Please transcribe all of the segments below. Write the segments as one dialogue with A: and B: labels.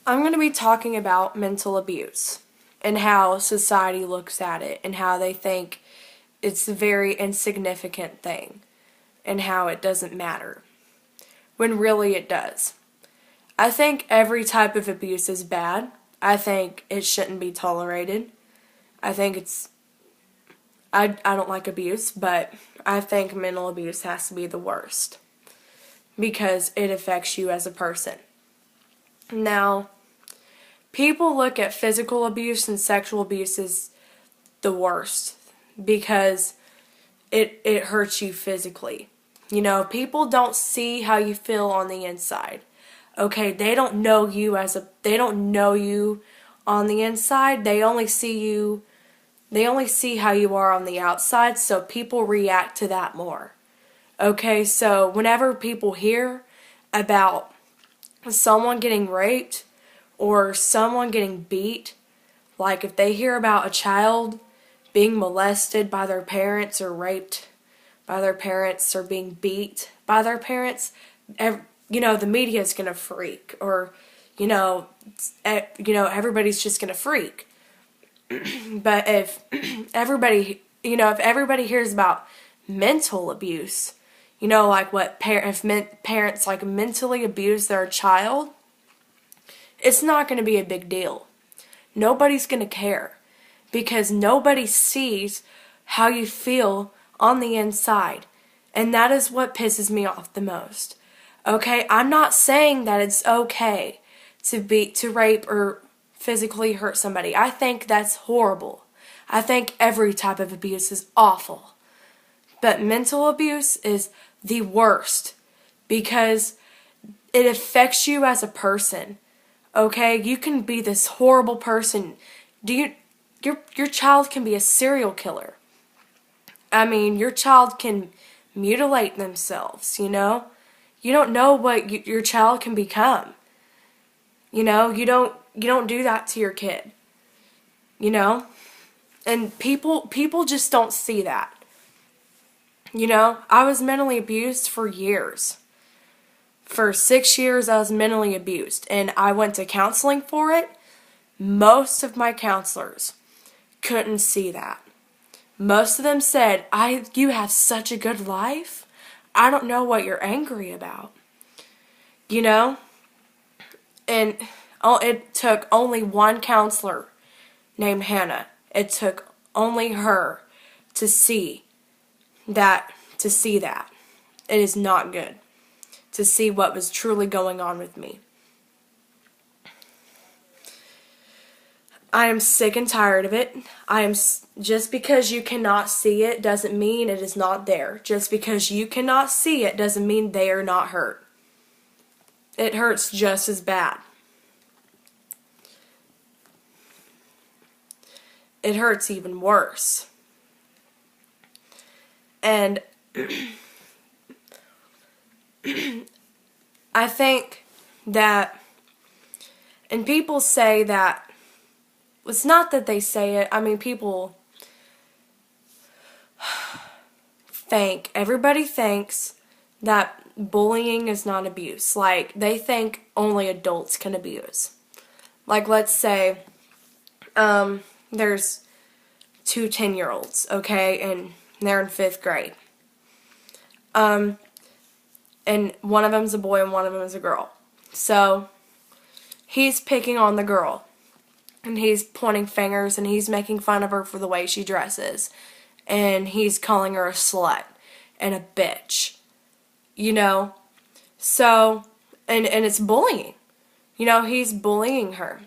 A: I'm going to be talking about mental abuse and how society looks at it and how they think it's a very insignificant thing and how it doesn't matter, when really it does. I think every type of abuse is bad. I think it shouldn't be tolerated. I think I don't like abuse, but I think mental abuse has to be the worst because it affects you as a person. Now, people look at physical abuse and sexual abuse as the worst because it hurts you physically. You know, people don't see how you feel on the inside. Okay, they don't know you on the inside. They only see how you are on the outside, so people react to that more. Okay, so whenever people hear about someone getting raped or someone getting beat, like if they hear about a child being molested by their parents or raped by their parents or being beat by their parents, the media is going to freak, or everybody's just going to freak. But if everybody hears about mental abuse, like what parents like mentally abuse their child, it's not going to be a big deal. Nobody's going to care because nobody sees how you feel on the inside. And that is what pisses me off the most. Okay, I'm not saying that it's okay to rape or physically hurt somebody. I think that's horrible. I think every type of abuse is awful. But mental abuse is the worst because it affects you as a person. Okay, you can be this horrible person. Your child can be a serial killer. I mean, your child can mutilate themselves, You don't know what your child can become. You don't do that to your kid. And people just don't see that. I was mentally abused for years. For 6 years, I was mentally abused, and I went to counseling for it. Most of my counselors couldn't see that. Most of them said, you have such a good life. I don't know what you're angry about. And it took only one counselor named Hannah. It took only her to see that. It is not good. To see what was truly going on with me. I am sick and tired of it. Just because you cannot see it doesn't mean it is not there. Just because you cannot see it doesn't mean they are not hurt. It hurts just as bad. It hurts even worse. And I think that, and people say that, it's not that they say it, I mean people everybody thinks that bullying is not abuse. Like, they think only adults can abuse. Like, let's say, there's two 10-year-olds, okay, and they're in 5th grade. And one of them's a boy and one of them is a girl. So, he's picking on the girl. And he's pointing fingers and he's making fun of her for the way she dresses. And he's calling her a slut and a bitch. So, and it's bullying. He's bullying her.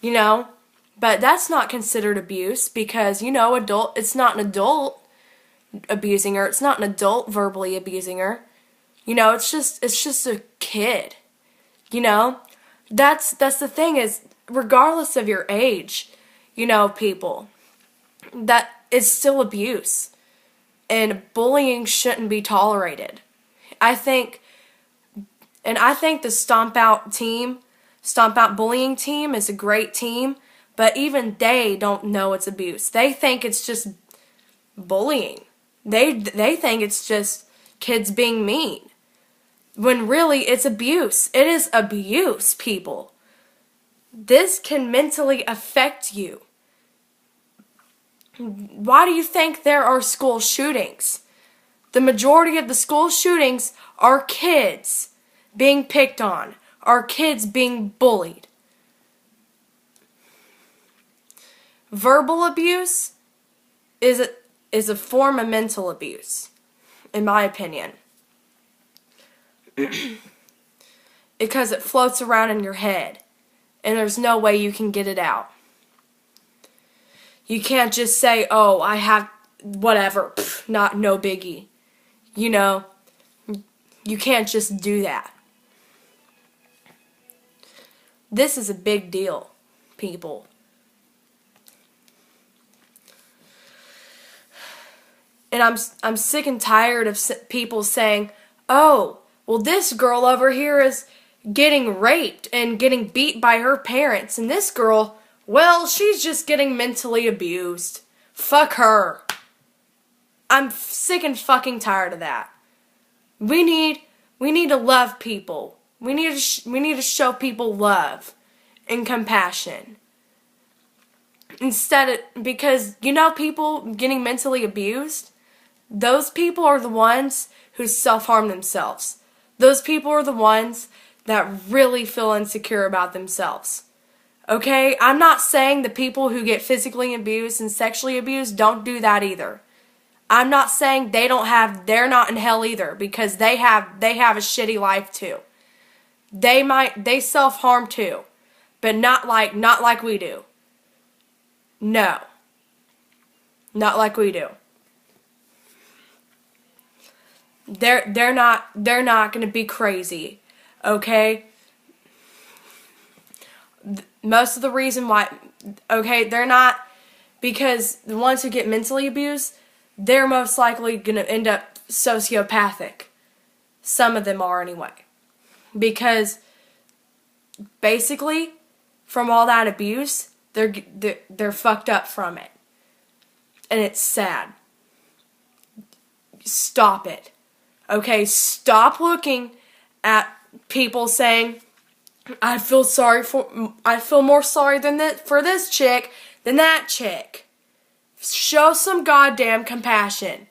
A: But that's not considered abuse because, it's not an adult abusing her. It's not an adult verbally abusing her. It's just a kid. That's the thing is, regardless of your age, people, that is still abuse. And bullying shouldn't be tolerated. I think the Stomp Out Bullying team is a great team, but even they don't know it's abuse. They think it's just bullying. They think it's just kids being mean. When really it's abuse. It is abuse, people. This can mentally affect you. Why do you think there are school shootings? The majority of the school shootings are kids being picked on, are kids being bullied. Verbal abuse is a form of mental abuse, in my opinion. Because it floats around in your head, and there's no way you can get it out. You can't just say, oh, I have whatever, no biggie. You know, you can't just do that. This is a big deal, people. And I'm sick and tired of people saying, oh, well, this girl over here is getting raped and getting beat by her parents, and this girl, well, she's just getting mentally abused. Fuck her. I'm sick and fucking tired of that. We need to love people. We need to show people love and compassion. Because people getting mentally abused, those people are the ones who self-harm themselves. Those people are the ones that really feel insecure about themselves. Okay? I'm not saying the people who get physically abused and sexually abused don't do that either. I'm not saying they're not in hell either, because they have a shitty life too. They self-harm too, but not like we do. No. Not like we do. They're not going to be crazy, okay? Most of the reason why, okay, they're not, because the ones who get mentally abused, they're most likely going to end up sociopathic. Some of them are anyway. Because basically, from all that abuse, they're fucked up from it. And it's sad. Stop it. Okay, stop looking at people saying, I feel more sorry for this chick than that chick. Show some goddamn compassion.